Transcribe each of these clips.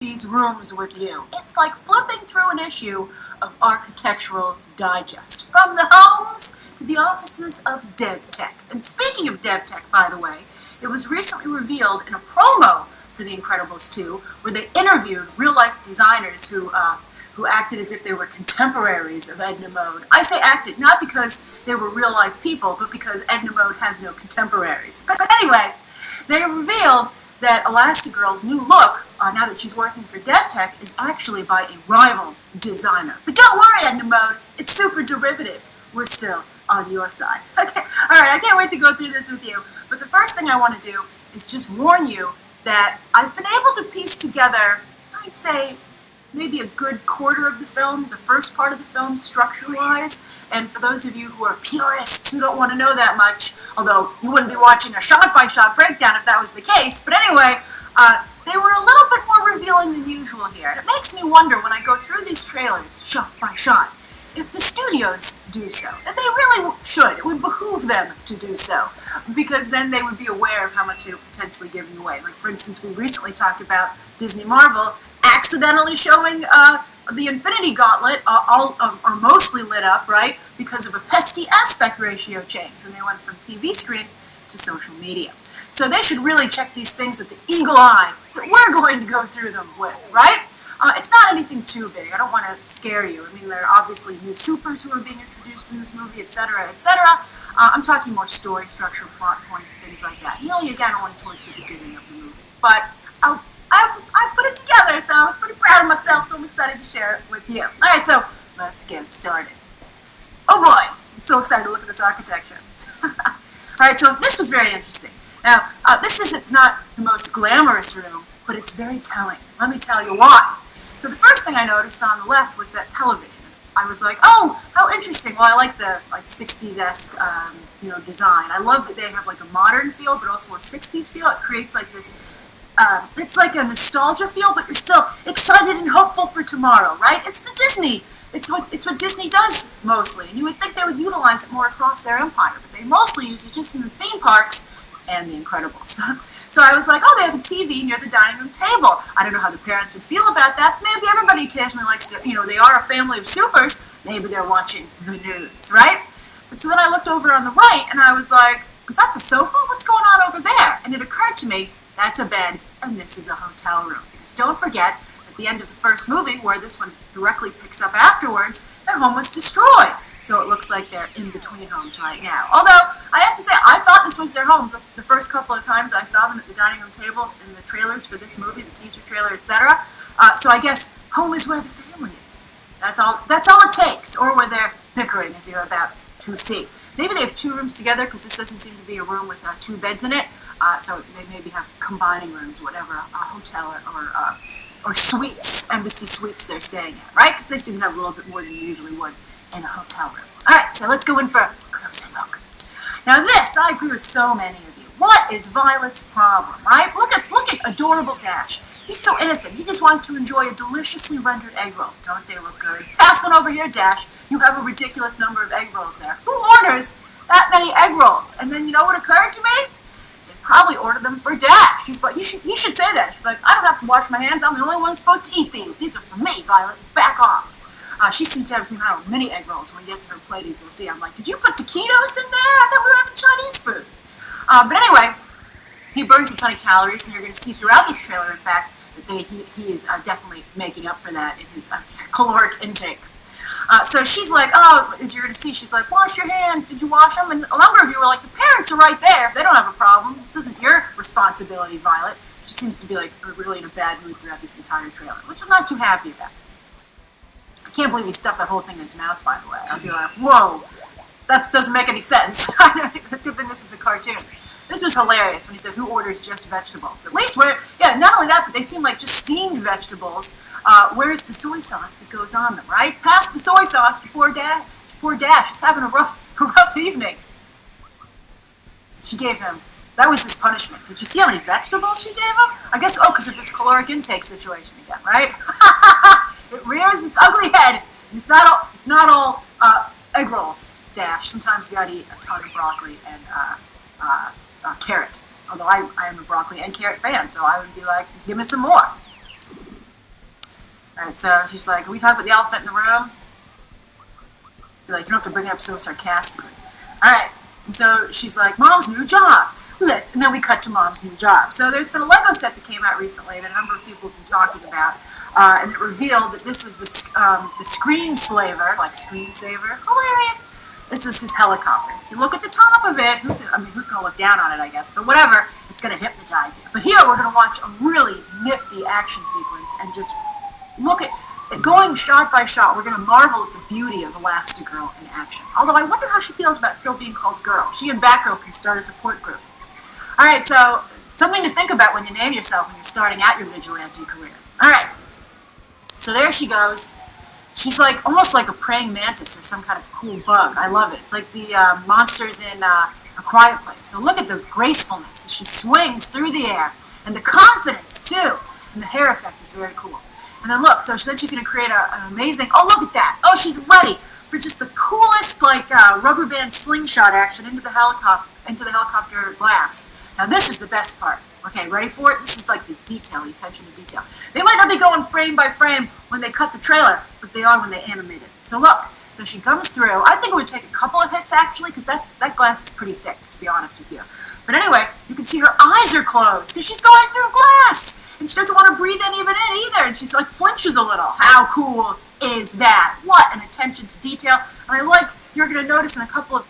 these rooms with you. It's like flipping through an issue of Architectural Digest. From the homes to the offices of DevTech. And speaking of DevTech, by the way, it was recently revealed in a promo for The Incredibles 2 where they interviewed real-life designers who acted as if they were contemporaries of Edna Mode. I say acted not because they were real-life people, but because Edna Mode has no contemporaries. But anyway, they revealed that Elastigirl's new look, now that she's working for DevTech, is actually by a rival designer. But don't worry, Edna Mode, it's super derivative. We're still on your side. Okay, alright, I can't wait to go through this with you. But the first thing I want to do is just warn you that I've been able to piece together, I'd say, maybe a good quarter of the film, the first part of the film, structure-wise. And for those of you who are purists who don't want to know that much, although you wouldn't be watching a shot-by-shot breakdown if that was the case, but anyway, they were a little bit more revealing than usual here. And it makes me wonder when I go through these trailers, shot by shot, if the studios do so. And they really should. It would behoove them to do so. Because then they would be aware of how much they were potentially giving away. Like, for instance, we recently talked about Disney Marvel accidentally showing the Infinity Gauntlet are mostly lit up, right, because of a pesky aspect ratio change when they went from TV screen to social media. So they should really check these things with the eagle eye that we're going to go through them with, right? It's not anything too big. I don't want to scare you. I mean, there are obviously new supers who are being introduced in this movie, etc., etc. I'm talking more story structure, plot points, things like that. Really, again, only towards the beginning of the movie. But I put it together, so I was pretty proud of myself, so I'm excited to share it with you. Alright, so let's get started. Oh boy, I'm so excited to look at this architecture. Alright, so this was very interesting. Now, this isn't not the most glamorous room, but it's very telling. Let me tell you why. So the first thing I noticed on the left was that television. I was like, oh, how interesting. Well, I like the 60s-esque design. I love that they have like a modern feel, but also a 60s feel. It creates like this it's like a nostalgia feel, but you're still excited and hopeful for tomorrow, right? It's the Disney. It's what Disney does mostly, and you would think they would utilize it more across their empire, but they mostly use it just in the theme parks and The Incredibles. So I was like, oh, they have a TV near the dining room table. I don't know how the parents would feel about that. Maybe everybody occasionally likes to, they are a family of supers. Maybe they're watching the news, right? But so then I looked over on the right, and I was like, is that the sofa? What's going on over there? And it occurred to me, that's a bed, and this is a hotel room. Because don't forget, at the end of the first movie, where this one directly picks up afterwards, their home was destroyed. So it looks like they're in between homes right now. Although, I have to say, I thought this was their home the first couple of times I saw them at the dining room table in the trailers for this movie, the teaser trailer, etc. So I guess home is where the family is. That's all it takes, or where they're bickering, as you're about to see. Maybe they have two rooms together, because this doesn't seem to be a room with two beds in it, so they maybe have combining rooms, whatever, a hotel or suites, embassy suites they're staying at, right? Because they seem to have a little bit more than you usually would in a hotel room. Alright, so let's go in for a closer look. Now this, I agree with so many of you. What is Violet's problem, right? Look at adorable Dash. He's so innocent. He just wants to enjoy a deliciously rendered egg roll. Don't they look good? Pass one over here, Dash. You have a ridiculous number of egg rolls there. Who orders that many egg rolls? And then you know what occurred to me? They probably ordered them for Dash. He's like, he should say that. She's like, I don't have to wash my hands. I'm the only one who's supposed to eat these. These are for me, Violet. Back off. She seems to have some kind of mini egg rolls. When we get to her platies, you'll see. I'm like, did you put taquitos in there? I thought we were having Chinese food. But anyway, he burns a ton of calories, and you're going to see throughout this trailer, in fact, that he is definitely making up for that in his caloric intake. So she's like, oh, as you're going to see, she's like, wash your hands, did you wash them? And a number of you were like, the parents are right there, they don't have a problem, this isn't your responsibility, Violet. She seems to be like really in a bad mood throughout this entire trailer, which I'm not too happy about. I can't believe he stuffed that whole thing in his mouth, by the way. I'd be like, whoa. That doesn't make any sense. Good thing this is a cartoon. This was hilarious when he said, who orders just vegetables? At least not only that, but they seem like just steamed vegetables. Where's the soy sauce that goes on them, right? Pass the soy sauce to poor Dash. He's having a rough evening. She gave him, that was his punishment. Did you see how many vegetables she gave him? I guess, because of his caloric intake situation again, right? It rears its ugly head. It's not all egg rolls. Dash. Sometimes you gotta eat a ton of broccoli and carrot. Although I am a broccoli and carrot fan, so I would be like, give me some more. Alright, so she's like, are we talking about the elephant in the room? Be like, you don't have to bring it up so sarcastically. Alright, and so she's like, Mom's new job. And then we cut to Mom's new job. So there's been a Lego set that came out recently that a number of people have been talking about, and it revealed that this is the screenslaver, like screensaver, hilarious. This is his helicopter. If you look at the top of it, who's going to look down on it, I guess, but whatever, it's going to hypnotize you. But here we're going to watch a really nifty action sequence and just look at, going shot by shot, we're going to marvel at the beauty of Elastigirl in action. Although I wonder how she feels about still being called Girl. She and Batgirl can start a support group. Alright, so something to think about when you name yourself when you're starting out your vigilante career. Alright, so there she goes. She's like almost like a praying mantis or some kind of cool bug. I love it. It's like the monsters in A Quiet Place. So look at the gracefulness as she swings through the air. And the confidence, too. And the hair effect is very cool. And then look, so then she's going to create an amazing, oh, look at that. Oh, she's ready for just the coolest, like, rubber band slingshot action into the helicopter glass. Now, this is the best part. Okay, ready for it? This is like the detail, the attention to detail. They might not be going frame by frame when they cut the trailer, but they are when they animate it. So look, so she comes through. I think it would take a couple of hits, actually, because that glass is pretty thick, to be honest with you. But anyway, you can see her eyes are closed because she's going through glass, and she doesn't want to breathe in even in either, and she's like flinches a little. How cool is that? What an attention to detail. And I like, you're going to notice in a couple of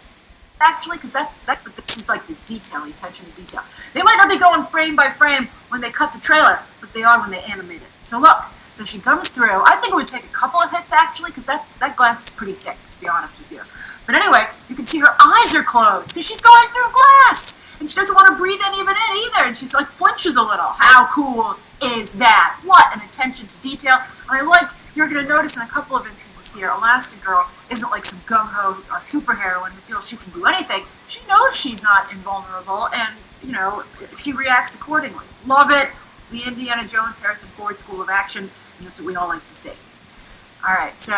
actually, because this is like the detail, the attention to detail. They might not be going frame by frame when they cut the trailer, but they are when they animate it. So look, so she comes through. I think it would take a couple of hits, actually, because that glass is pretty thick, to be honest with you. But anyway, you can see her eyes are closed because she's going through glass, and she doesn't want to breathe in even in either, and she's like flinches a little. How cool is that? What an attention to detail. And I like, you're going to notice in a couple of instances here, Elastigirl isn't like some gung-ho superheroine who feels she can do anything. She knows she's not invulnerable, and, you know, she reacts accordingly. Love it. It's the Indiana Jones, Harrison Ford School of Action, and that's what we all like to see. Alright, so,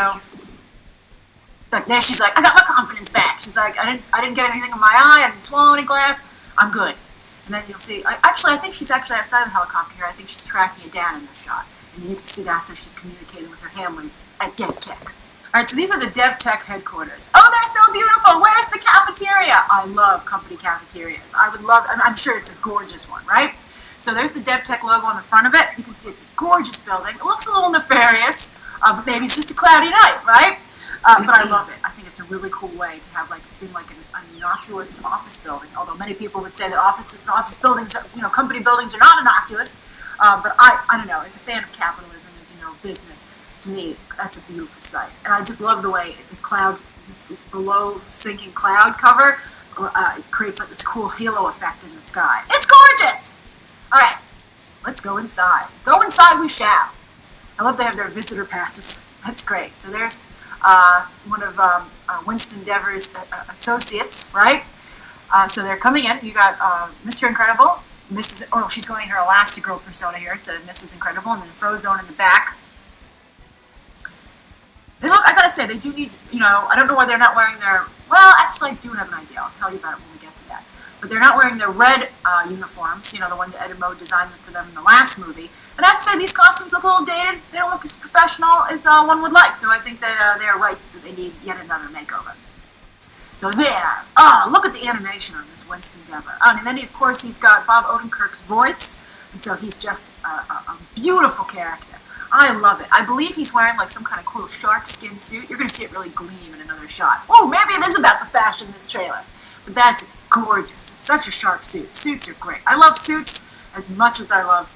like, there she's like, I got my confidence back. She's like, I didn't get anything in my eye, I didn't swallow any glass, I'm good. And then you'll see, I think she's actually outside of the helicopter here. I think she's tracking it down in this shot. And you can see that's how she's communicating with her handlers at DevTech. Alright, so these are the DevTech headquarters. Oh, they're so beautiful! Where's the cafeteria? I love company cafeterias. I would love, I'm sure it's a gorgeous one, right? So there's the DevTech logo on the front of it. You can see it's a gorgeous building. It looks a little nefarious, but maybe it's just a cloudy night, right? But I love it. I think it's a really cool way to have, like, it seem like an innocuous office building. Although many people would say that office buildings, company buildings are not innocuous. But I don't know. As a fan of capitalism, as you know, business, to me, that's a beautiful sight. And I just love the way the cloud, the low sinking cloud cover, creates like this cool halo effect in the sky. It's gorgeous. All right, let's go inside. Go inside we shall. I love they have their visitor passes. That's great. So there's one of Winston Dever's associates, right? So they're coming in. You got Mr. Incredible, she's going in her Elastigirl persona here instead of Mrs. Incredible, and then Frozone in the back. They look, I gotta say, they do need, I don't know why they're not wearing their, well, actually I do have an idea. I'll tell you about it when we get to that. But they're not wearing their red uniforms, the one that Ed and Mo designed for them in the last movie. And I have to say, these costumes look a little dated. They don't look as professional as one would like. So I think that they're right that they need yet another makeover. So there. Oh, look at the animation on this Winston Dever. And then, of course, he's got Bob Odenkirk's voice. And so he's just a beautiful character. I love it. I believe he's wearing like some kind of cool shark skin suit. You're going to see it really gleam in another shot. Oh, maybe it is about the fashion in this trailer. But that's gorgeous. It's such a sharp suit. Suits are great. I love suits as much as I love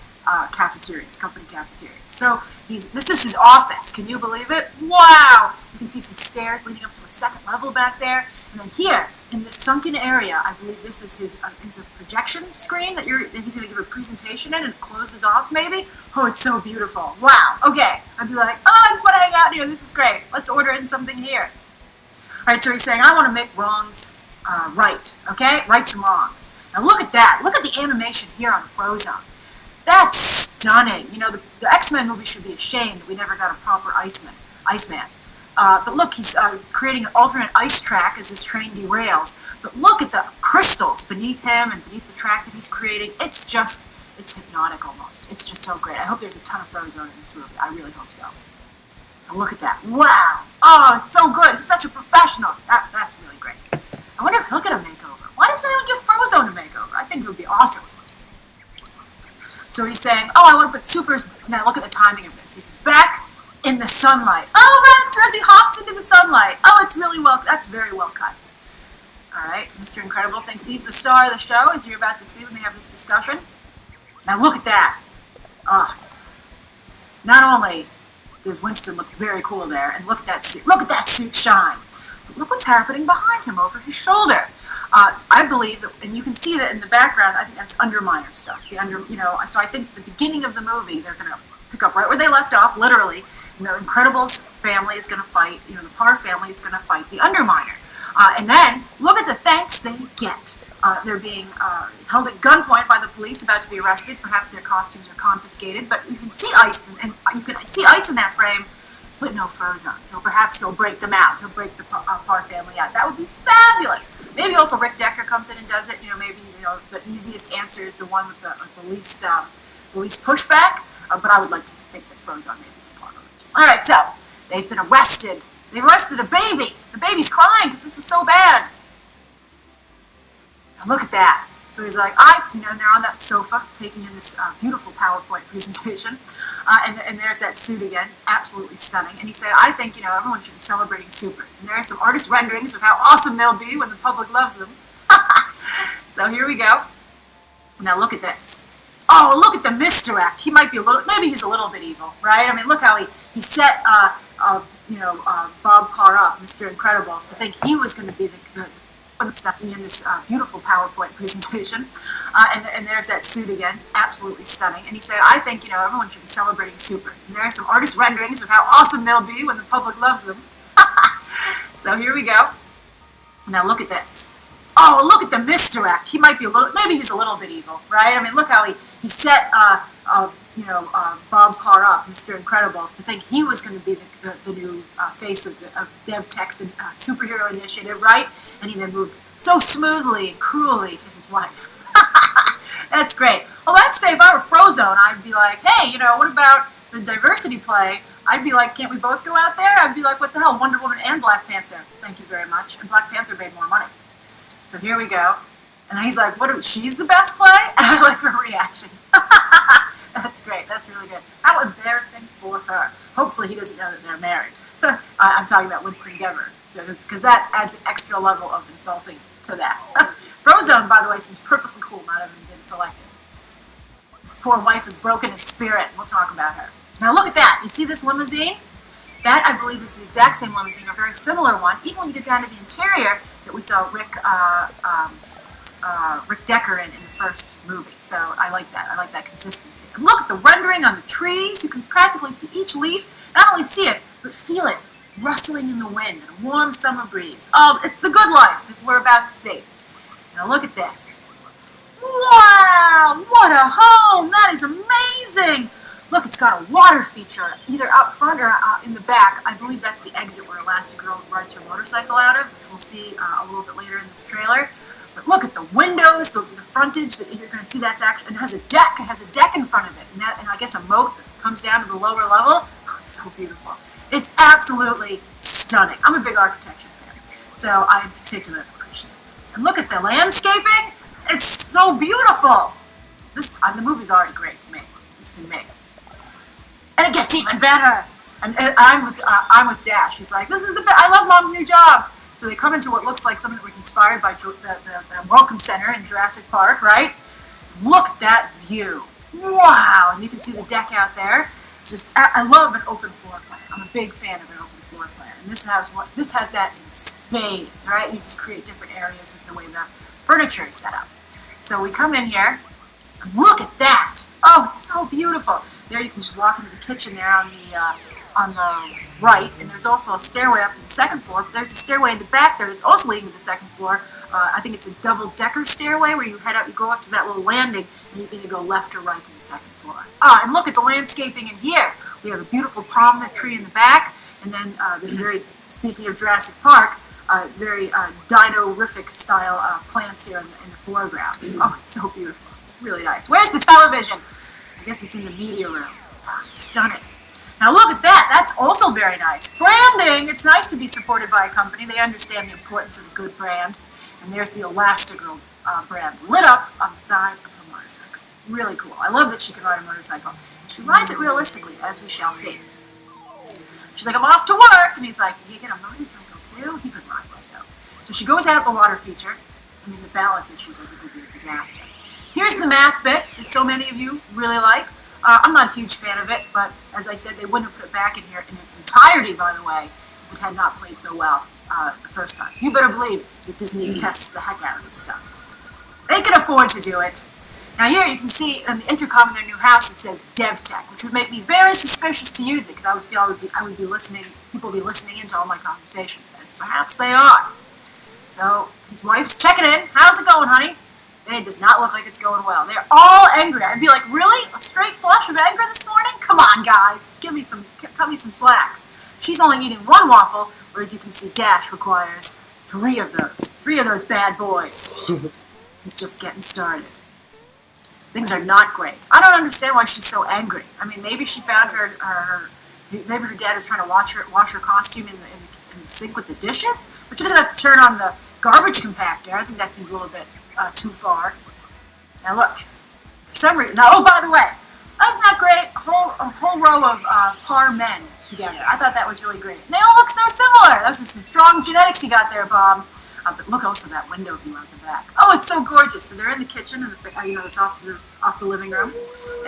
cafeterias, company cafeterias. So this is his office. Can you believe it? Wow! You can see some stairs leading up to a second level back there. And then here, in this sunken area, I believe this is his a projection screen that he's going to give a presentation in, and it closes off maybe. Oh, it's so beautiful. Wow. Okay. I'd be like, oh, I just want to hang out here. This is great. Let's order in something here. All right, so he's saying, I want to make wrongs right. Okay? Rights and wrongs. Now look at that. Look at the animation here on Frozone. That's stunning. The X-Men movie should be ashamed that we never got a proper Iceman. But look, he's creating an alternate ice track as this train derails. But look at the crystals beneath him and beneath the track that he's creating. It's just It's hypnotic almost. It's just so great. I hope there's a ton of Frozone in this movie. I really hope so. So look at that. Wow. Oh, it's so good. He's such a professional. That's really great. I wonder if he'll get a makeover. Why doesn't anyone give Frozone a makeover? I think it would be awesome. So he's saying, oh, I want to put supers. Now look at the timing of this. He's back in the sunlight. Oh, right, as he hops into the sunlight. Oh, it's really well, that's very well cut. All right, Mr. Incredible thinks he's the star of the show, as you're about to see when they have this discussion. Now look at that. Not only does Winston look very cool there, and look at that suit shine. But look what's happening behind him over his shoulder. I believe that, and you can see that in the background, I think that's Underminer stuff. So I think the beginning of the movie, they're going to pick up right where they left off, literally. The Incredibles family is going to fight, the Parr family is going to fight the Underminer. And then, look at the thanks they get. They're being held at gunpoint by the police, about to be arrested. Perhaps their costumes are confiscated, but you can see ice, and you can see ice in that frame, but no Frozone. So perhaps he'll break them out. He'll break the Parr family out. That would be fabulous. Maybe also Rick Decker comes in and does it. Maybe the easiest answer is the one with the least pushback. But I would like to think that Frozone maybe is a part of it. All right, so they've been arrested. They've arrested a baby. The baby's crying because this is so bad. Now look at that. So he's like, and they're on that sofa taking in this beautiful PowerPoint presentation. And there's that suit again, absolutely stunning. And he said, I think, everyone should be celebrating supers. And there are some artist renderings of how awesome they'll be when the public loves them. So here we go. Now look at this. Oh, look at the misdirect. He might be maybe he's a little bit evil, right? I mean, look how he set, Bob Parr up, Mr. Incredible, to think he was going to be the in this beautiful PowerPoint presentation. And there's that suit again, absolutely stunning. And he said, I think, everyone should be celebrating supers. And there are some artist renderings of how awesome they'll be when the public loves them. So here we go. Now look at this. Oh, look at the misdirect. He might be maybe he's a little bit evil, right? I mean, look how he set, Bob Parr up, Mr. Incredible, to think he was going to be the new face of DevTech's superhero initiative, right? And he then moved so smoothly and cruelly to his wife. That's great. Well, I have to say, if I were Frozone, I'd be like, hey, what about the diversity play? I'd be like, can't we both go out there? I'd be like, what the hell, Wonder Woman and Black Panther. Thank you very much. And Black Panther made more money. So here we go. And he's like, she's the best play? And I like her reaction. That's great. That's really good. How embarrassing for her. Hopefully he doesn't know that they're married. I'm talking about Winston Dever. So because that adds an extra level of insulting to that. Frozone, by the way, seems perfectly cool not having been selected. His poor wife has broken his spirit. We'll talk about her. Now look at that. You see this limousine? That, I believe, is the exact same limousine, or a very similar one, even when you get down to the interior that we saw Rick Decker in the first movie. So I like that. I like that consistency. And look at the rendering on the trees. You can practically see each leaf, not only see it, but feel it rustling in the wind and a warm summer breeze. Oh, it's the good life, as we're about to see. Now look at this. Wow! What a home! That is amazing! Look, it's got a water feature, either out front or in the back. I believe that's the exit where Elastigirl rides her motorcycle out of, which we'll see a little bit later in this trailer. But look at the windows, the frontage, that you're going to see that's actually, it has a deck. It has a deck in front of it, and I guess a moat that comes down to the lower level. Oh, it's so beautiful. It's absolutely stunning. I'm a big architecture fan, so I in particular appreciate this. And look at the landscaping. It's so beautiful. The movie's already great to me. It's been made. And it gets even better. And I'm with Dash. He's like, this is the best. I love Mom's new job. So they come into what looks like something that was inspired by the Welcome Center in Jurassic Park, right? Look at that view. Wow. And you can see the deck out there. It's just, I love an open floor plan. I'm a big fan of an open floor plan. And this has that in spades, right? You just create different areas with the way the furniture is set up. So we come in here. Look at that! Oh, it's so beautiful. There you can just walk into the kitchen there on on the right, and there's also a stairway up to the second floor, but there's a stairway in the back there that's also leading to the second floor. I think it's a double-decker stairway where you head up, you go up to that little landing, and you either go left or right to the second floor. And look at the landscaping in here. We have a beautiful palm tree in the back, and then this very, speaking of Jurassic Park, very dino-rific style plants here in the foreground. Oh, it's so beautiful. It's really nice. Where's the television? I guess it's in the media room. Stunning. Now look at that. That's also very nice. Branding. It's nice to be supported by a company. They understand the importance of a good brand. And there's the Elastigirl brand lit up on the side of her motorcycle. Really cool. I love that she can ride a motorcycle. And she rides it realistically, as we shall see. She's like, I'm off to work. And he's like, you get a motorcycle too? He could ride that though. So she goes out the water feature. I mean, the balance issues, I think, would be a disaster. Here's the math bit that so many of you really like. I'm not a huge fan of it, but as I said, they wouldn't have put it back in here in its entirety, by the way, if it had not played so well the first time. So you better believe that Disney tests the heck out of this stuff. They can afford to do it. Now here you can see in the intercom in their new house it says DevTech, which would make me very suspicious to use it because I would feel I would be listening, people would be listening into all my conversations, as perhaps they are. So his wife's checking in. How's it going, honey? It does not look like it's going well. They're all angry. I'd be like, really? A straight flush of anger this morning? Come on, guys. Cut me some slack. She's only eating one waffle, whereas you can see Dash requires three of those bad boys. He's just getting started. Things are not great. I don't understand why she's so angry. I mean, maybe she found maybe her dad is trying to wash her costume in the sink with the dishes, but she doesn't have to turn on the garbage compactor. I think that seems a little bit too far. Now look, for some reason, oh, by the way, isn't that great? A whole row of par men together. I thought that was really great. And they all look so similar. Those are some strong genetics you got there, Bob. But look also that window view out the back. Oh, it's so gorgeous. So they're in the kitchen, and it's off the living room,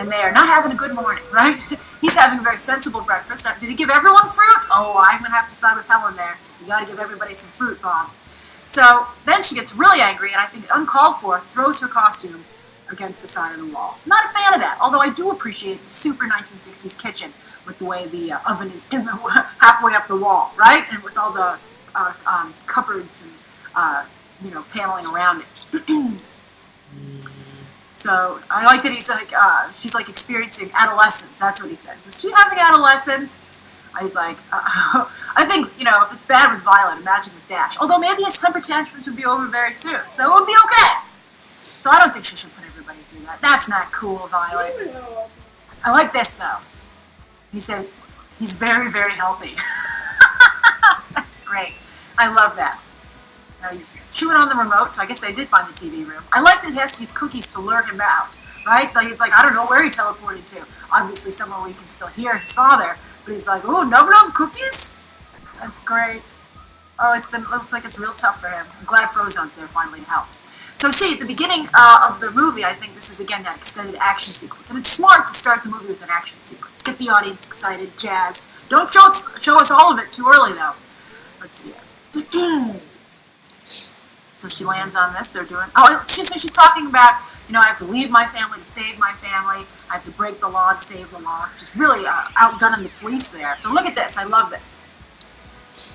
and they are not having a good morning, right? He's having a very sensible breakfast. Did he give everyone fruit? Oh, I'm gonna have to side with Helen there. You got to give everybody some fruit, Bob. So then she gets really angry, and I think uncalled for, throws her costume against the side of the wall. Not a fan of that, although I do appreciate the super 1960s kitchen with the way the oven is in the halfway up the wall, right? And with all the cupboards and paneling around it. So I like that he's like, she's like experiencing adolescence. That's what he says. Is she having adolescence? He's like, I think, if it's bad with Violet, imagine with Dash. Although maybe his temper tantrums would be over very soon, so it would be okay. So I don't think she should put everybody through that. That's not cool, Violet. I like this, though. He said, he's very, very healthy. That's great. I love that. Now he's chewing on the remote, so I guess they did find the TV room. I like that he has to use cookies to lure him out, right? Like he's like, I don't know where he teleported to. Obviously somewhere where he can still hear his father, but he's like, oh, num-num cookies? That's great. Oh, looks like it's real tough for him. I'm glad Frozone's there finally to help. So see, at the beginning of the movie, I think this is, again, that extended action sequence. And it's smart to start the movie with an action sequence. Get the audience excited, jazzed. Don't show us all of it too early, though. Let's see here. So she lands on this. They're doing... Oh, she's talking about, I have to leave my family to save my family. I have to break the law to save the law. She's really outgunning the police there. So look at this. I love this.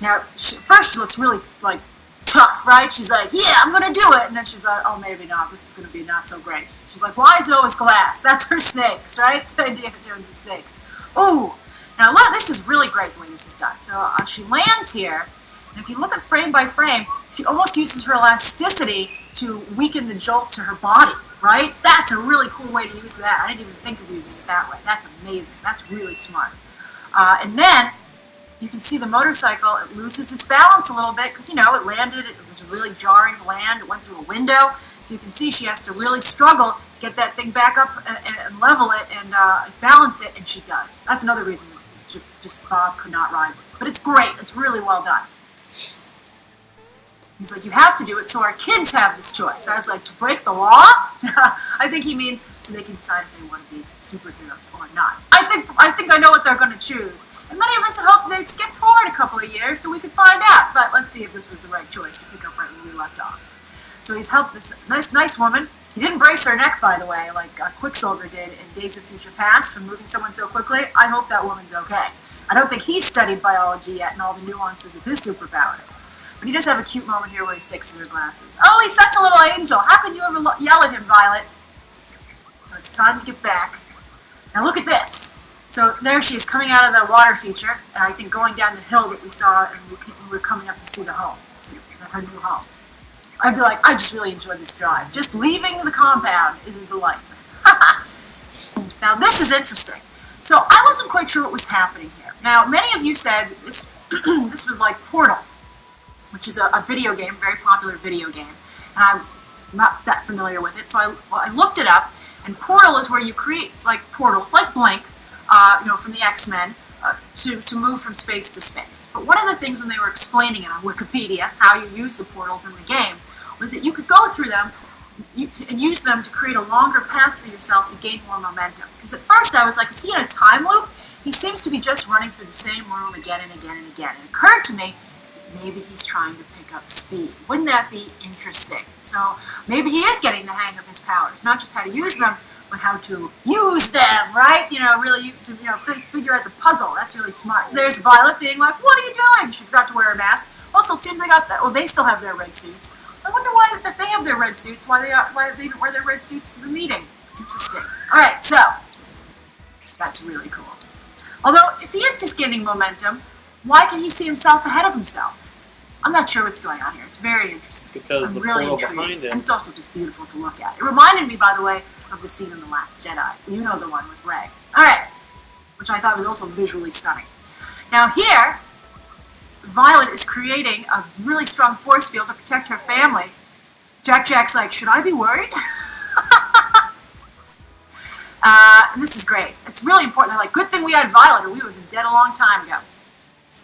Now, first she looks really, tough, right? She's like, yeah, I'm going to do it. And then she's like, oh, maybe not. This is going to be not so great. She's like, why is it always glass? That's her snakes, right? Indiana Jones' snakes. Ooh. Now, look, this is really great the way this is done. So she lands here. And if you look at frame by frame, she almost uses her elasticity to weaken the jolt to her body, right? That's a really cool way to use that. I didn't even think of using it that way. That's amazing. That's really smart. And then you can see the motorcycle, it loses its balance a little bit because, it landed, it was a really jarring land, it went through a window. So you can see she has to really struggle to get that thing back up and level it and balance it, and she does. That's another reason that just Bob could not ride this. But it's great. It's really well done. He's like, you have to do it so our kids have this choice. I was like, to break the law? I think he means so they can decide if they want to be superheroes or not. I think I know what they're going to choose. And many of us had hoped they'd skip forward a couple of years so we could find out. But let's see if this was the right choice to pick up right where we left off. So he's helped this nice woman He didn't brace her neck, by the way, like Quicksilver did in Days of Future Past when moving someone so quickly. I hope that woman's okay. I don't think he's studied biology yet and all the nuances of his superpowers. But he does have a cute moment here where he fixes her glasses. Oh, he's such a little angel. How could you ever yell at him, Violet? So it's time to get back. Now look at this. So there she is coming out of the water feature, and I think going down the hill that we saw, and we were coming up to see the home, her new home. I'd be like, I just really enjoyed this drive. Just leaving the compound is a delight. Now this is interesting. So I wasn't quite sure what was happening here. Now many of you said that this this was like Portal, which is a video game, very popular video game, and I'm not that familiar with it. So I looked it up, and Portal is where you create like portals, like Blink, from the X-Men, to move from space to space. But one of the things when they were explaining it on Wikipedia, how you use the portals in the game, was that you could go through them and use them to create a longer path for yourself to gain more momentum. Because at first I was like, is he in a time loop? He seems to be just running through the same room again and again and again. It occurred to me, maybe he's trying to pick up speed. Wouldn't that be interesting? So maybe he is getting the hang of his powers, not just how to use them, but how to use them, right? Really to figure out the puzzle. That's really smart. So there's Violet being like, what are you doing? She forgot to wear a mask. Also, it seems they got that. Well, they still have their red suits. I wonder why, if they have their red suits, why they didn't wear their red suits to the meeting. Interesting. All right, so that's really cool. Although, if he is just gaining momentum, why can he see himself ahead of himself? I'm not sure what's going on here. It's very interesting. Because I'm the really portal intrigued. behind it. And it's also just beautiful to look at. It reminded me, by the way, of the scene in The Last Jedi. You know the one with Rey. All right. Which I thought was also visually stunning. Now here, Violet is creating a really strong force field to protect her family. Jack's like, should I be worried? And this is great. It's really important. They're like, good thing we had Violet, or we would have been dead a long time ago.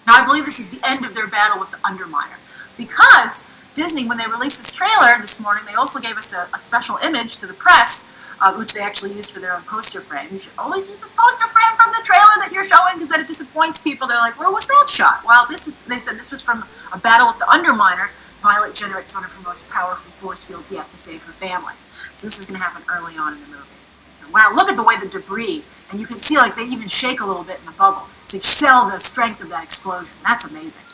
Now, I believe this is the end of their battle with the Underminer, because Disney, when they released this trailer this morning, they also gave us a special image to the press, which they actually used for their own poster frame. You should always use a poster frame from the trailer that you're showing, because then it disappoints people. They're like, where was that shot? Well, they said this was from a battle with the Underminer. Violet generates one of her most powerful force fields yet to save her family. So this is going to happen early on in the movie. So, wow, look at the way the debris, and you can see like they even shake a little bit in the bubble to sell the strength of that explosion. That's amazing.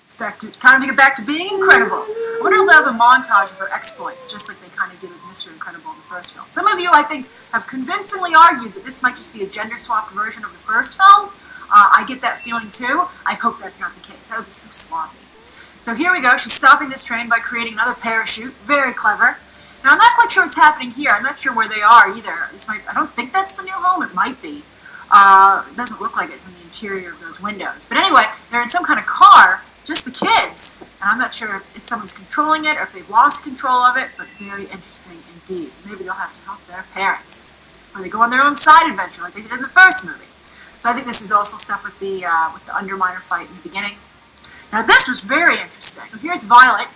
It's time to get back to being incredible. I wonder if they'll have a montage of her exploits, just like they kind of did with Mr. Incredible in the first film. Some of you, I think, have convincingly argued that this might just be a gender-swapped version of the first film. I get that feeling too. I hope that's not the case. That would be so sloppy. So here we go. She's stopping this train by creating another parachute. Very clever. Now, I'm not quite sure what's happening here. I'm not sure where they are either. I don't think that's the new home. It might be. It doesn't look like it from the interior of those windows. But anyway, they're in some kind of car, just the kids. And I'm not sure if someone's controlling it or if they've lost control of it, but very interesting indeed. Maybe they'll have to help their parents. Or they go on their own side adventure like they did in the first movie. So I think this is also stuff with the Underminer fight in the beginning. Now this was very interesting. So here's Violet,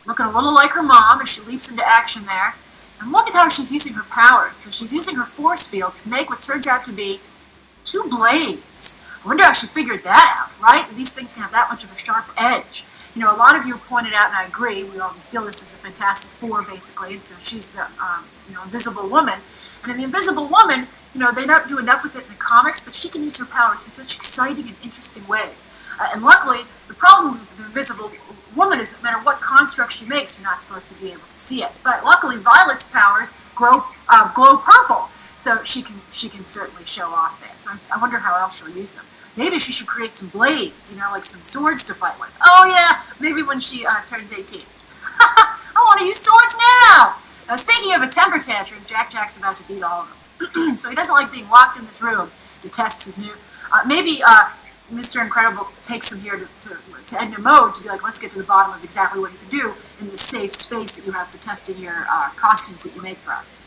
looking a little like her mom as she leaps into action there. And look at how she's using her powers. So she's using her force field to make what turns out to be 2 blades. I wonder how she figured that out, right? These things can have that much of a sharp edge. A lot of you have pointed out, and I agree, we feel this is the Fantastic Four, basically, and so she's the, Invisible Woman. And in the Invisible Woman, they don't do enough with it in the comics, but she can use her powers in such exciting and interesting ways. And luckily, the problem with the Invisible Woman is no matter what construct she makes, you're not supposed to be able to see it. But luckily, Violet's powers glow purple, so she can certainly show off there. So I wonder how else she'll use them. Maybe she should create some blades, like some swords to fight with. Oh yeah, maybe when she turns 18. I want to use swords now! Now, speaking of a temper tantrum, Jack's about to beat all of them. So he doesn't like being locked in this room to test his new... maybe Mr. Incredible takes him here to Edna Mode to be like, let's get to the bottom of exactly what he can do in this safe space that you have for testing your costumes that you make for us.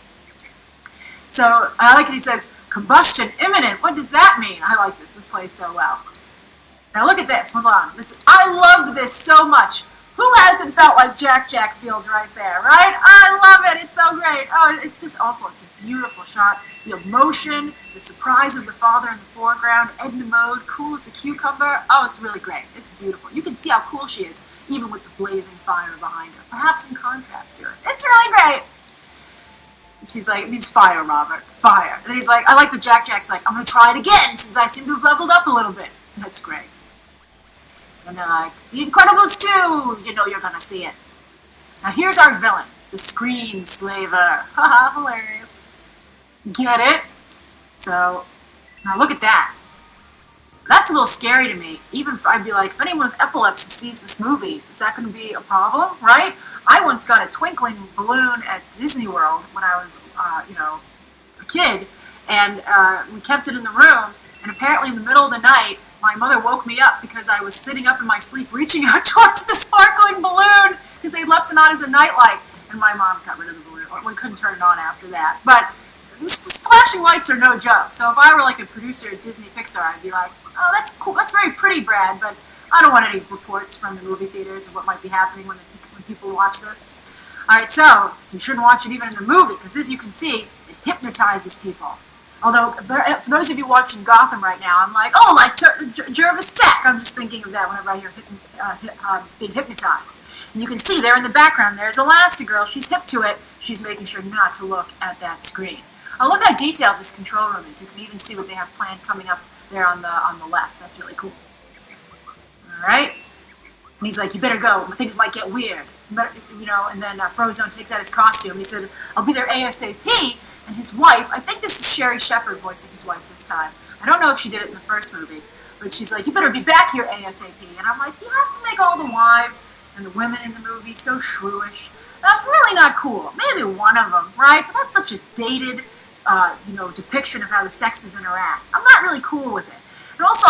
So I like that he says, combustion imminent. What does that mean? I like this. This plays so well. Now look at this. Hold on. I love this so much. Who hasn't felt like Jack feels right there, right? I love it. It's so great. Oh, it's just also, it's a beautiful shot. The emotion, the surprise of the father in the foreground, Edna Mode, cool as a cucumber. Oh, it's really great. It's beautiful. You can see how cool she is, even with the blazing fire behind her, perhaps in contrast to it. It's really great. And she's like, it means fire, Robert, fire. And then he's like, I like the Jack's like, I'm going to try it again since I seem to have leveled up a little bit. That's great. And they're like, The Incredibles 2! You know you're gonna see it. Now here's our villain, the Screen Slaver. Haha, hilarious. Get it? So, now look at that. That's a little scary to me. Even if I'd be like, if anyone with epilepsy sees this movie, is that going to be a problem, right? I once got a twinkling balloon at Disney World when I was, a kid, and we kept it in the room, and apparently in the middle of the night, my mother woke me up because I was sitting up in my sleep reaching out towards the sparkling balloon because they left it on as a nightlight, and my mom got rid of the balloon. We couldn't turn it on after that. But flashing lights are no joke. So if I were like a producer at Disney Pixar, I'd be like, oh, that's cool. That's very pretty, Brad, but I don't want any reports from the movie theaters of what might be happening when people watch this. All right, so you shouldn't watch it even in the movie because, as you can see, it hypnotizes people. Although, for those of you watching Gotham right now, I'm like, oh, like Jervis Tech. I'm just thinking of that whenever I hear being hypnotized. And you can see there in the background, there's Elastigirl. She's hip to it. She's making sure not to look at that screen. Look how detailed this control room is. You can even see what they have planned coming up there on the left. That's really cool. All right. And he's like, you better go. Things might get weird. And then Frozone takes out his costume. He said, I'll be there ASAP. And his wife, I think this is Sherry Shepherd voicing his wife this time. I don't know if she did it in the first movie. But she's like, you better be back here ASAP. And I'm like, you have to make all the wives and the women in the movie so shrewish. That's really not cool. Maybe one of them, right? But that's such a dated, depiction of how the sexes interact. I'm not really cool with it. And also,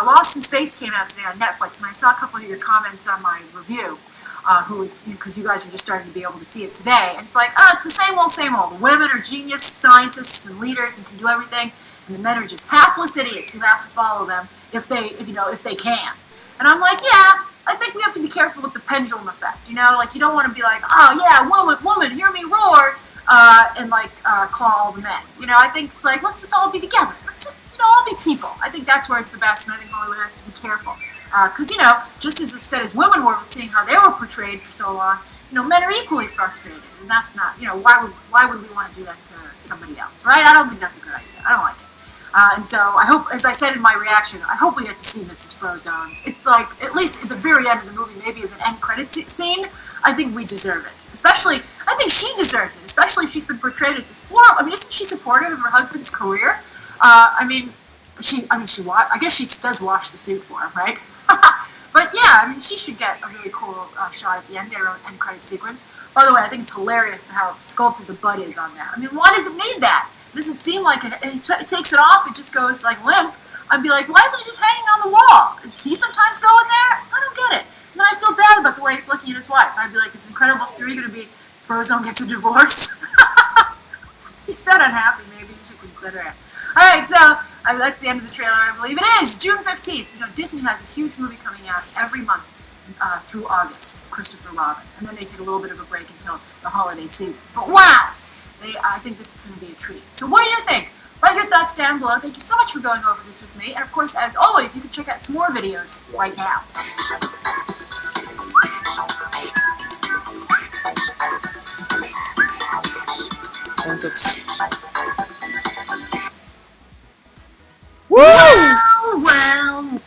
Lost in Space came out today on Netflix, and I saw a couple of your comments on my review, because you guys are just starting to be able to see it today. And it's like, oh, it's the same old. The women are genius scientists and leaders and can do everything, and the men are just hapless idiots who have to follow them if they can. And I'm like, yeah. I think we have to be careful with the pendulum effect, you don't want to be like, oh yeah, woman, hear me roar, and claw all the men. I think it's like, let's just all be together. Let's just, all be people. I think that's where it's the best, and I think Hollywood has to be careful. Because, just as upset as women were with seeing how they were portrayed for so long, men are equally frustrated, and that's not, why would we want to do that to somebody else, right? I don't think that's a good idea. I don't like it. And so I hope, as I said in my reaction, I hope we get to see Mrs. Frozone. It's like, at least at the very end of the movie, maybe as an end credit scene, I think we deserve it. Especially, I think she deserves it, especially if she's been portrayed as this horrible, isn't she supportive of her husband's career? I guess she does wash the suit for him, right? But yeah, she should get a really cool shot at the end there, end credit sequence. By the way, I think it's hilarious how sculpted the butt is on that. Why does it need that? It doesn't seem like it. It takes it off, it just goes like limp. I'd be like, why isn't it just hanging on the wall? Does he sometimes go in there? I don't get it. And then I feel bad about the way he's looking at his wife. I'd be like, is Incredibles 3 going to be Frozone gets a divorce? He's that unhappy, maybe you should consider it. Alright, so that's the end of the trailer, I believe. It is June 15th. Disney has a huge movie coming out every month through August with Christopher Robin. And then they take a little bit of a break until the holiday season. But wow! I think this is going to be a treat. So what do you think? Write your thoughts down below. Thank you so much for going over this with me. And of course, as always, you can check out some more videos right now. Woo! Well.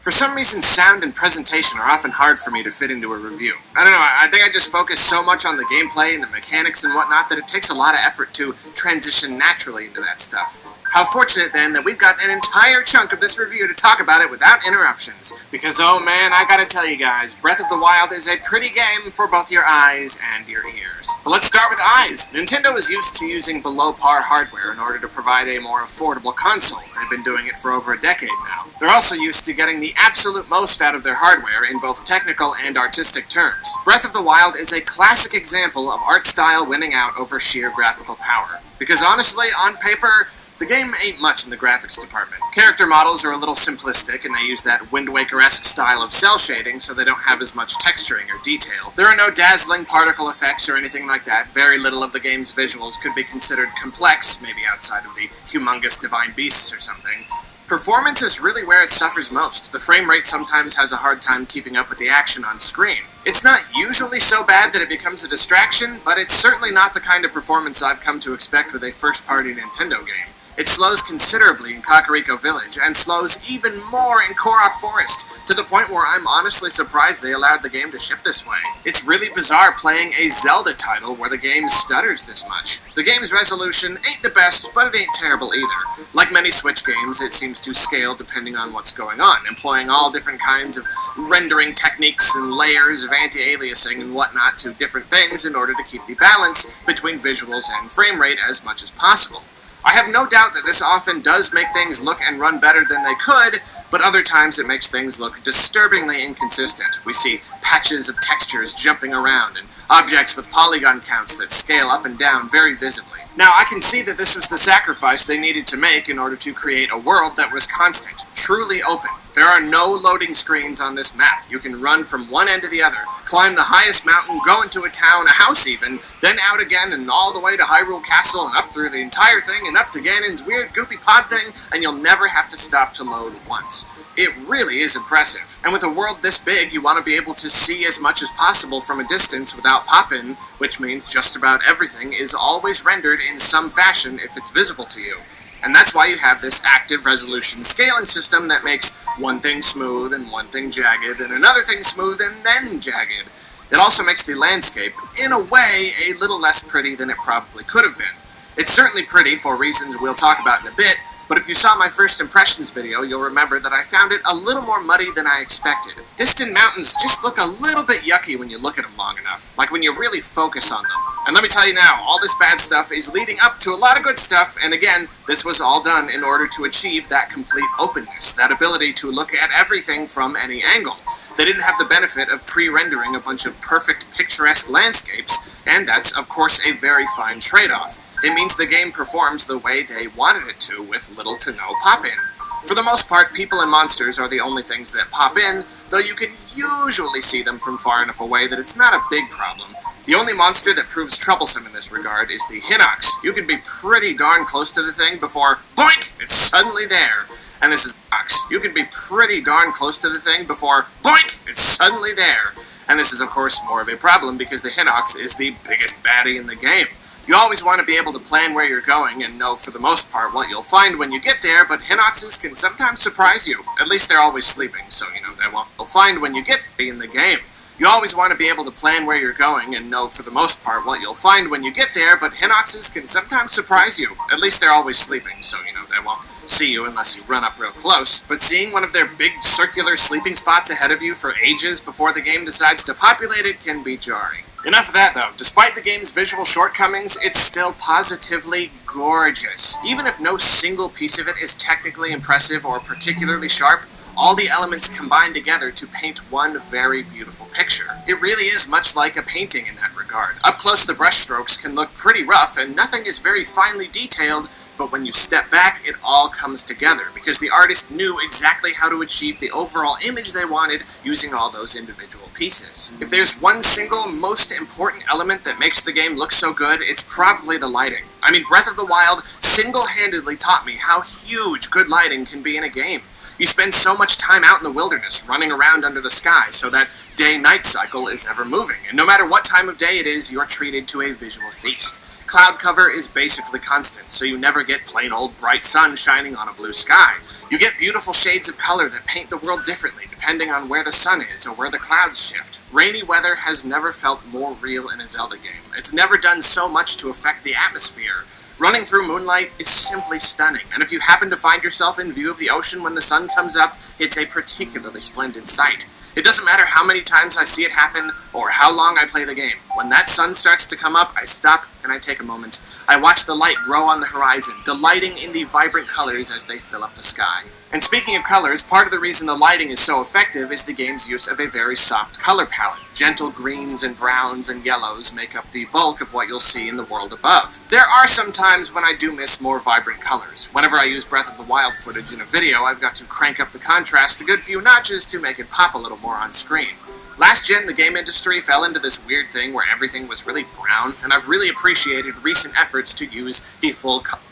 For some reason, sound and presentation are often hard for me to fit into a review. I don't know, I think I just focus so much on the gameplay and the mechanics and whatnot that it takes a lot of effort to transition naturally into that stuff. How fortunate, then, that we've got an entire chunk of this review to talk about it without interruptions. Because, oh man, I gotta tell you guys, Breath of the Wild is a pretty game for both your eyes and your ears. But let's start with eyes. Nintendo is used to using below-par hardware in order to provide a more affordable console. They've been doing it for over a decade now. They're also used to getting the absolute most out of their hardware in both technical and artistic terms. Breath of the Wild is a classic example of art style winning out over sheer graphical power. Because honestly, on paper, the game ain't much in the graphics department. Character models are a little simplistic, and they use that Wind Waker-esque style of cell shading, so they don't have as much texturing or detail. There are no dazzling particle effects or anything like that. Very little of the game's visuals could be considered complex, maybe outside of the humongous divine beasts or something. Performance is really where it suffers most. The frame rate sometimes has a hard time keeping up with the action on screen. It's not usually so bad that it becomes a distraction, but it's certainly not the kind of performance I've come to expect with a first-party Nintendo game. It slows considerably in Kakariko Village, and slows even more in Korok Forest, to the point where I'm honestly surprised they allowed the game to ship this way. It's really bizarre playing a Zelda title where the game stutters this much. The game's resolution ain't the best, but it ain't terrible either. Like many Switch games, it seems to scale depending on what's going on, employing all different kinds of rendering techniques and layers of anti-aliasing and whatnot to different things in order to keep the balance between visuals and frame rate as much as possible. I have no doubt that this often does make things look and run better than they could, but other times it makes things look disturbingly inconsistent. We see patches of textures jumping around and objects with polygon counts that scale up and down very visibly. Now, I can see that this was the sacrifice they needed to make in order to create a world that was constant, truly open. There are no loading screens on this map. You can run from one end to the other, climb the highest mountain, go into a town, a house even, then out again and all the way to Hyrule Castle and up through the entire thing and up to Ganon's weird goopy pod thing, and you'll never have to stop to load once. It really is impressive. And with a world this big, you want to be able to see as much as possible from a distance without pop-in, which means just about everything is always rendered in some fashion if it's visible to you. And that's why you have this active resolution scaling system that makes one thing smooth and one thing jagged and another thing smooth and then jagged. It also makes the landscape, in a way, a little less pretty than it probably could have been. It's certainly pretty for reasons we'll talk about in a bit, but if you saw my first impressions video, you'll remember that I found it a little more muddy than I expected. Distant mountains just look a little bit yucky when you look at them long enough, like when you really focus on them. And let me tell you now, all this bad stuff is leading up to a lot of good stuff, and again, this was all done in order to achieve that complete openness, that ability to look at everything from any angle. They didn't have the benefit of pre-rendering a bunch of perfect, picturesque landscapes, and that's, of course, a very fine trade-off. It means the game performs the way they wanted it to, with little to no pop-in. For the most part, people and monsters are the only things that pop in, though you can usually see them from far enough away that it's not a big problem. The only monster that proves troublesome in this regard is the Hinox. You can be pretty darn close to the thing before, boink, it's suddenly there. And this is Ox. You can be pretty darn close to the thing before, boink, it's suddenly there. And this is, of course, more of a problem because the Hinox is the biggest baddie in the game. You always want to be able to plan where you're going and know for the most part what you'll find when you get there, but Hinoxes can sometimes surprise you. At least they're always sleeping, so you know that what you'll find when you get in the game. You always want to be able to plan where you're going and know for the most part what you'll find when you get there, but Hinoxes can sometimes surprise you. At least they're always sleeping, so you know they won't see you unless you run up real close. But seeing one of their big circular sleeping spots ahead of you for ages before the game decides to populate it can be jarring. Enough of that, though. Despite the game's visual shortcomings, it's still positively gorgeous. Even if no single piece of it is technically impressive or particularly sharp, all the elements combine together to paint one very beautiful picture. It really is much like a painting in that regard. Up close, the brushstrokes can look pretty rough, and nothing is very finely detailed, but when you step back, it all comes together, because the artist knew exactly how to achieve the overall image they wanted using all those individual pieces. If there's one single, most important element that makes the game look so good, it's probably the lighting. I mean, Breath of the Wild single-handedly taught me how huge good lighting can be in a game. You spend so much time out in the wilderness, running around under the sky, so that day-night cycle is ever moving, and no matter what time of day it is, you're treated to a visual feast. Cloud cover is basically constant, so you never get plain old bright sun shining on a blue sky. You get beautiful shades of color that paint the world differently, depending on where the sun is or where the clouds shift. Rainy weather has never felt more real in a Zelda game. It's never done so much to affect the atmosphere. Running through moonlight is simply stunning, and if you happen to find yourself in view of the ocean when the sun comes up, it's a particularly splendid sight. It doesn't matter how many times I see it happen, or how long I play the game. When that sun starts to come up, I stop and I take a moment. I watch the light grow on the horizon, delighting in the vibrant colors as they fill up the sky. And speaking of colors, part of the reason the lighting is so effective is the game's use of a very soft color palette. Gentle greens and browns and yellows make up the bulk of what you'll see in the world above. There are some times when I do miss more vibrant colors. Whenever I use Breath of the Wild footage in a video, I've got to crank up the contrast a good few notches to make it pop a little more on screen. Last gen, the game industry fell into this weird thing where everything was really brown, and I've really appreciated recent efforts to use the full color.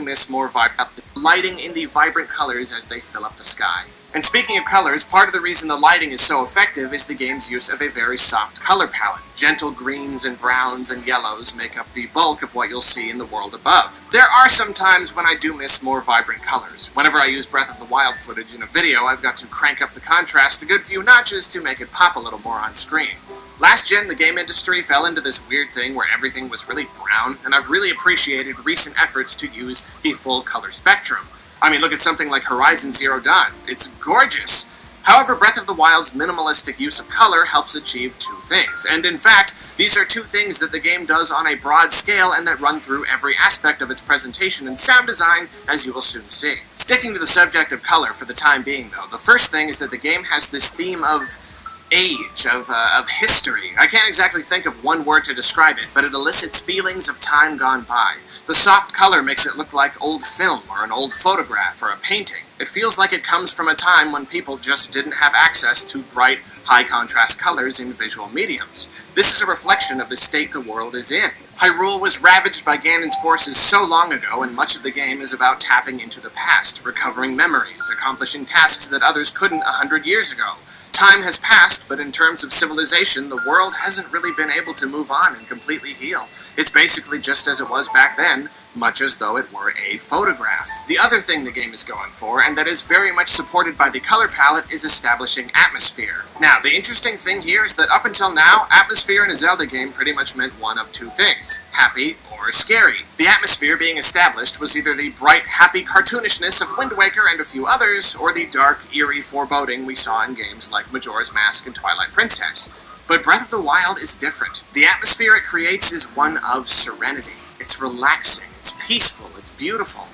Miss more lighting in the vibrant colors as they fill up the sky. And speaking of colors, part of the reason the lighting is so effective is the game's use of a very soft color palette. Gentle greens and browns and yellows make up the bulk of what you'll see in the world above. There are some times when I do miss more vibrant colors. Whenever I use Breath of the Wild footage in a video, I've got to crank up the contrast a good few notches to make it pop a little more on screen. Last gen, the game industry fell into this weird thing where everything was really brown, and I've really appreciated recent efforts to use the full color spectrum. I mean, look at something like Horizon Zero Dawn. It's gorgeous. However, Breath of the Wild's minimalistic use of color helps achieve two things, and in fact, these are two things that the game does on a broad scale and that run through every aspect of its presentation and sound design, as you will soon see. Sticking to the subject of color for the time being, though, the first thing is that the game has this theme of age, of history. I can't exactly think of one word to describe it, but it elicits feelings of time gone by. The soft color makes it look like old film or an old photograph or a painting. It feels like it comes from a time when people just didn't have access to bright, high-contrast colors in visual mediums. This is a reflection of the state the world is in. Hyrule was ravaged by Ganon's forces so long ago, and much of the game is about tapping into the past, recovering memories, accomplishing tasks that others couldn't 100 years ago. Time has passed, but in terms of civilization, the world hasn't really been able to move on and completely heal. It's basically just as it was back then, much as though it were a photograph. The other thing the game is going for, and that is very much supported by the color palette, is establishing atmosphere. Now, the interesting thing here is that up until now, atmosphere in a Zelda game pretty much meant one of two things. feelings, happy or scary. The atmosphere being established was either the bright, happy cartoonishness of Wind Waker and a few others, or the dark, eerie foreboding we saw in games like Majora's Mask and Twilight Princess. But Breath of the Wild is different. The atmosphere it creates is one of serenity. It's relaxing, it's peaceful, it's beautiful.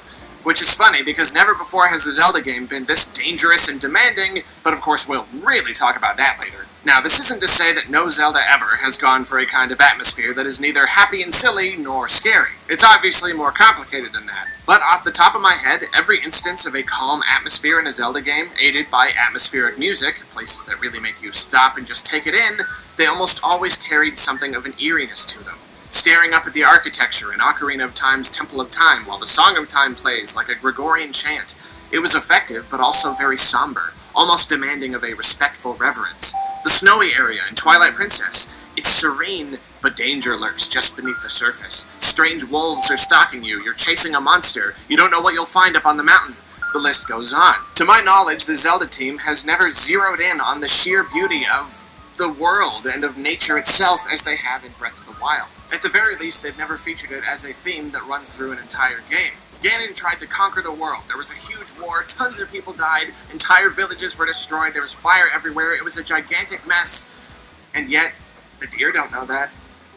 Which is funny, because never before has a Zelda game been this dangerous and demanding, but of course we'll really talk about that later. Now, this isn't to say that no Zelda ever has gone for a kind of atmosphere that is neither happy and silly nor scary. It's obviously more complicated than that. But off the top of my head, every instance of a calm atmosphere in a Zelda game, aided by atmospheric music, places that really make you stop and just take it in, they almost always carried something of an eeriness to them. Staring up at the architecture in Ocarina of Time's Temple of Time while the Song of Time plays like a Gregorian chant. It was effective, but also very somber, almost demanding of a respectful reverence. The snowy area in Twilight Princess, it's serene, but danger lurks just beneath the surface. Strange wolves are stalking you, you're chasing a monster, you don't know what you'll find up on the mountain. The list goes on. To my knowledge, the Zelda team has never zeroed in on the sheer beauty of the world and of nature itself as they have in Breath of the Wild. At the very least, they've never featured it as a theme that runs through an entire game. Ganon tried to conquer the world. There was a huge war, tons of people died, entire villages were destroyed, there was fire everywhere, it was a gigantic mess. And yet, the deer don't know that.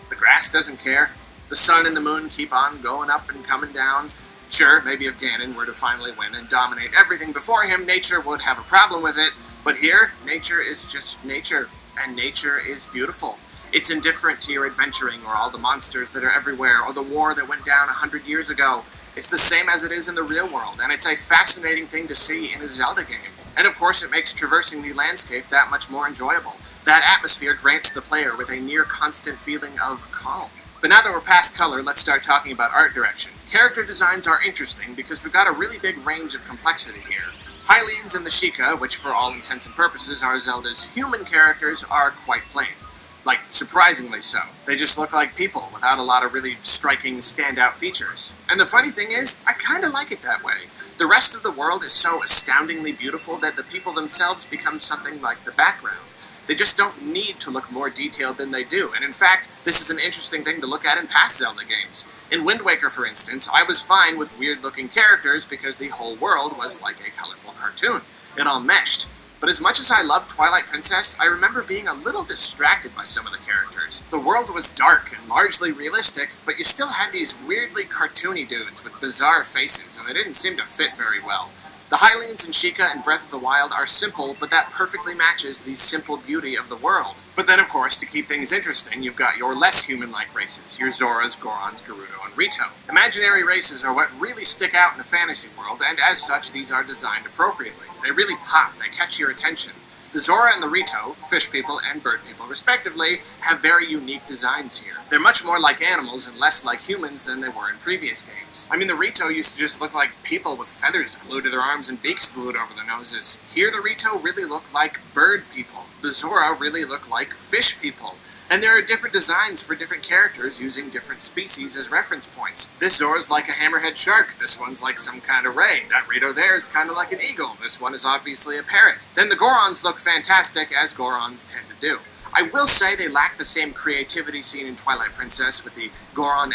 The grass doesn't care. The sun and the moon keep on going up and coming down. Sure, maybe if Ganon were to finally win and dominate everything before him, nature would have a problem with it. But here, nature is just nature. And nature is beautiful. It's indifferent to your adventuring or all the monsters that are everywhere or the war that went down 100 years ago. It's the same as it is in the real world, and it's a fascinating thing to see in a Zelda game. And of course it makes traversing the landscape that much more enjoyable. That atmosphere grants the player with a near constant feeling of calm. But now that we're past color, let's start talking about art direction. Character designs are interesting because we've got a really big range of complexity here. Hylians and the Sheikah, which for all intents and purposes are Zelda's human characters, are quite plain. Like, surprisingly so. They just look like people, without a lot of really striking, standout features. And the funny thing is, I kinda like it that way. The rest of the world is so astoundingly beautiful that the people themselves become something like the background. They just don't need to look more detailed than they do, and in fact, this is an interesting thing to look at in past Zelda games. In Wind Waker, for instance, I was fine with weird-looking characters because the whole world was like a colorful cartoon. It all meshed. But as much as I loved Twilight Princess, I remember being a little distracted by some of the characters. The world was dark and largely realistic, but you still had these weirdly cartoony dudes with bizarre faces, and they didn't seem to fit very well. The Hylians and Sheikah in Breath of the Wild are simple, but that perfectly matches the simple beauty of the world. But then, of course, to keep things interesting, you've got your less human-like races, your Zoras, Gorons, Gerudo, and Rito. Imaginary races are what really stick out in the fantasy world, and as such, these are designed appropriately. They really pop, they catch your attention. The Zora and the Rito, fish people and bird people respectively, have very unique designs here. They're much more like animals and less like humans than they were in previous games. I mean, the Rito used to just look like people with feathers glued to their arms and beaks glued over their noses. Here the Rito really look like bird people. The Zora really look like fish people. And there are different designs for different characters using different species as reference points. This Zora's like a hammerhead shark, this one's like some kind of ray. That Rito there is kind of like an eagle, this one is obviously a parrot. Then the Gorons look fantastic, as Gorons tend to do. I will say they lack the same creativity seen in Twilight Princess with the Goron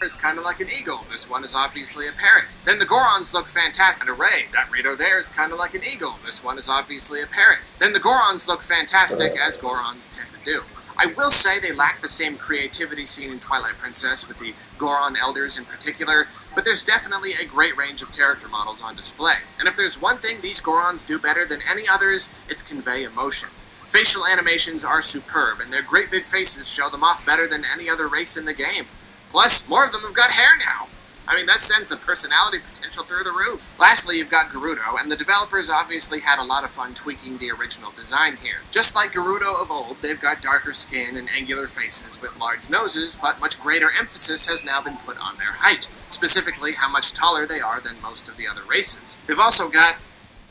is kind of like an eagle. This one is obviously a parrot. Then the Gorons look fantastic. An array. That Rito there is kind of like an eagle. This one is obviously a parrot. Then the Gorons look fantastic, as Gorons tend to do. I will say they lack the same creativity seen in Twilight Princess with the Goron elders in particular, but there's definitely a great range of character models on display. And if there's one thing these Gorons do better than any others, it's convey emotion. Facial animations are superb, and their great big faces show them off better than any other race in the game. Plus, more of them have got hair now. I mean, that sends the personality potential through the roof. Lastly, you've got Gerudo, and the developers obviously had a lot of fun tweaking the original design here. Just like Gerudo of old, they've got darker skin and angular faces with large noses, but much greater emphasis has now been put on their height, specifically how much taller they are than most of the other races. They've also got,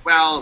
well,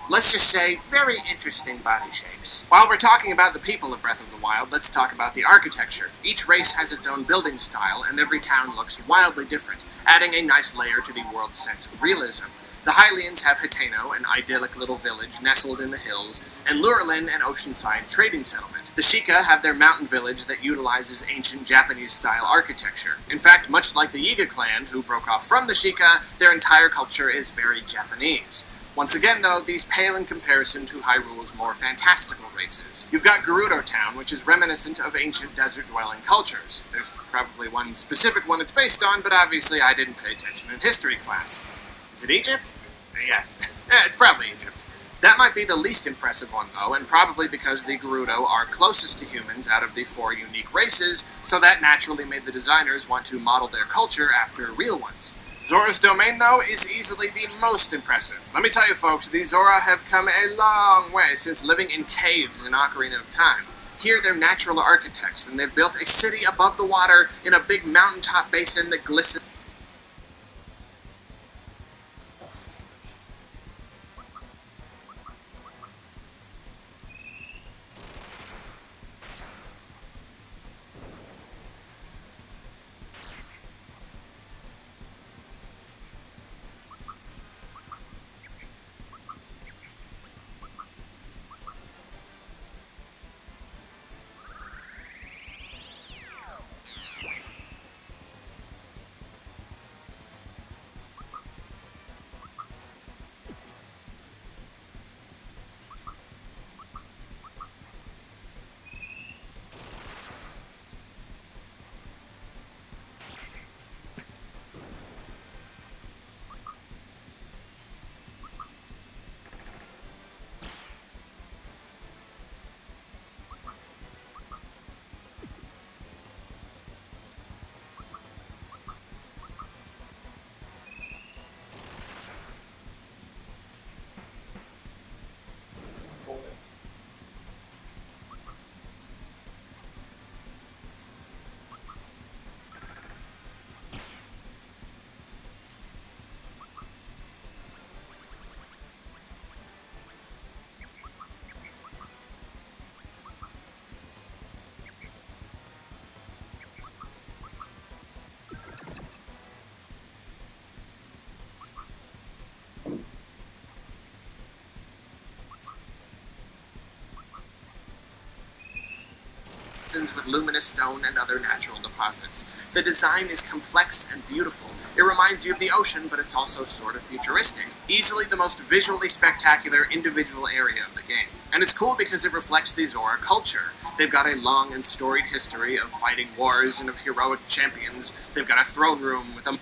let's just say, very interesting body shapes. While we're talking about the people of Breath of the Wild, let's talk about the architecture. Each race has its own building style, and every town looks wildly different, adding a nice layer to the world's sense of realism. The Hylians have Hateno, an idyllic little village nestled in the hills, and Lurelin, an oceanside trading settlement. The Sheikah have their mountain village that utilizes ancient Japanese-style architecture. In fact, much like the Yiga clan, who broke off from the Sheikah, their entire culture is very Japanese. Once again, though, these pale in comparison to Hyrule's more fantastical races. You've got Gerudo Town, which is reminiscent of ancient desert-dwelling cultures. There's probably one specific one it's based on, but obviously I didn't pay attention in history class. Is it Egypt? Yeah, it's probably Egypt. That might be the least impressive one, though, and probably because the Gerudo are closest to humans out of the 4 unique races, so that naturally made the designers want to model their culture after real ones. Zora's domain, though, is easily the most impressive. Let me tell you, folks, the Zora have come a long way since living in caves in Ocarina of Time. Here, they're natural architects, and they've built a city above the water in a big mountaintop basin that glistens. With luminous stone and other natural deposits. The design is complex and beautiful. It reminds you of the ocean, but it's also sort of futuristic. Easily the most visually spectacular individual area of the game. And it's cool because it reflects the Zora culture. They've got a long and storied history of fighting wars and of heroic champions. They've got a throne room with a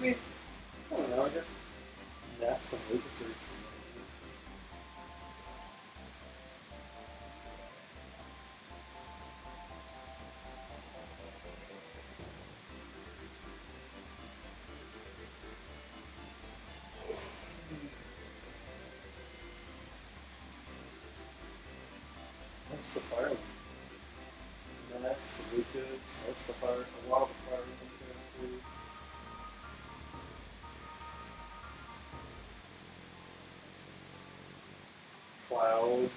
mean, I don't know, I guess Ness and Lucas are each What's the fire one? Ness, Lucas, what's the fire? A lot of the fire characters. Cloud.